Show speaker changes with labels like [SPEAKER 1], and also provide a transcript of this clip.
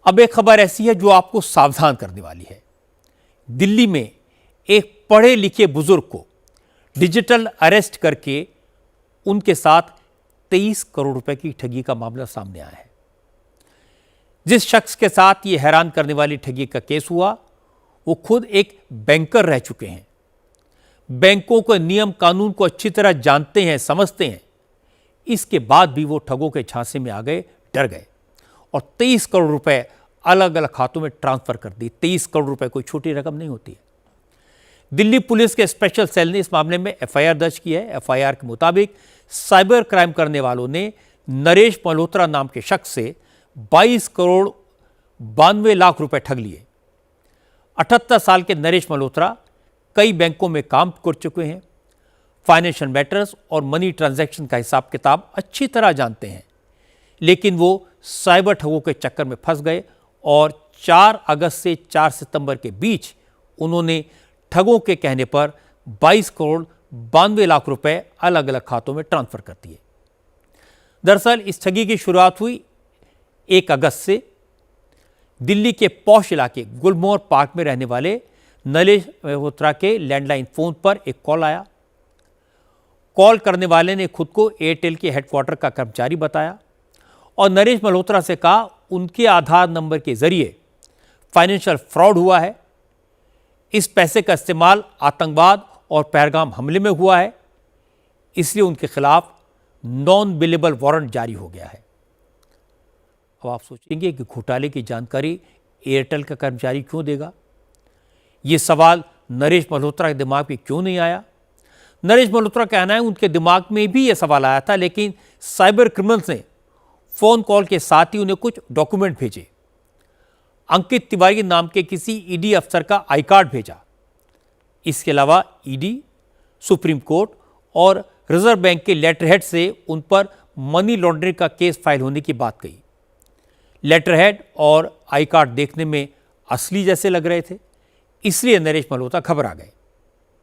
[SPEAKER 1] अब एक खबर ऐसी है जो आपको सावधान करने वाली है। दिल्ली में एक पढ़े लिखे बुजुर्ग को डिजिटल अरेस्ट करके उनके साथ 23 करोड़ रुपए की ठगी का मामला सामने आया है। जिस शख्स के साथ ये हैरान करने वाली ठगी का केस हुआ वो खुद एक बैंकर रह चुके हैं। बैंकों के नियम कानून को अच्छी तरह जानते हैं, समझते हैं। इसके बाद भी वो ठगों के झांसे में आ गए, डर गए और 23 करोड़ रुपए अलग अलग खातों में ट्रांसफर कर दी। 23 करोड़ रुपए कोई छोटी रकम नहीं होती है। दिल्ली पुलिस के स्पेशल सेल ने इस मामले में एफआईआर दर्ज की है। एफआईआर के मुताबिक साइबर क्राइम करने वालों ने नरेश मल्होत्रा नाम के शख्स से 22 करोड़ 92 लाख रुपए ठग लिए। 78 साल के नरेश मल्होत्रा कई बैंकों में काम कर चुके हैं। फाइनेंशियल मैटर्स और मनी ट्रांजैक्शन का हिसाब किताब अच्छी तरह जानते हैं, लेकिन वो साइबर ठगों के चक्कर में फंस गए और 4 अगस्त से 4 सितंबर के बीच उन्होंने ठगों के कहने पर 22 करोड़ 92 लाख रुपए अलग अलग खातों में ट्रांसफर कर दिए। दरअसल इस ठगी की शुरुआत हुई 1 अगस्त से। दिल्ली के पॉश इलाके गुलमोहर पार्क में रहने वाले नरेश मल्होत्रा के लैंडलाइन फोन पर एक कॉल आया। कॉल करने वाले ने खुद को एयरटेल के हेडक्वार्टर का कर्मचारी बताया और नरेश मल्होत्रा से कहा उनके आधार नंबर के जरिए फाइनेंशियल फ्रॉड हुआ है। इस पैसे का इस्तेमाल आतंकवाद और पहलगाम हमले में हुआ है, इसलिए उनके खिलाफ नॉन बिलेबल वारंट जारी हो गया है। अब आप सोचेंगे कि घोटाले की जानकारी एयरटेल का कर्मचारी क्यों देगा? यह सवाल नरेश मल्होत्रा के दिमाग में क्यों नहीं आया? नरेश मल्होत्रा का कहना है उनके दिमाग में भी यह सवाल आया था, लेकिन साइबर क्रिमिनल्स ने फोन कॉल के साथ ही उन्हें कुछ डॉक्यूमेंट भेजे। अंकित तिवारी नाम के किसी ईडी अफसर का आई कार्ड भेजा। इसके अलावा ईडी, सुप्रीम कोर्ट और रिजर्व बैंक के लेटरहेड से उन पर मनी लॉन्ड्रिंग का केस फाइल होने की बात कही। लेटरहेड और आई कार्ड देखने में असली जैसे लग रहे थे, इसलिए नरेश मल्होत्रा घबरा गए।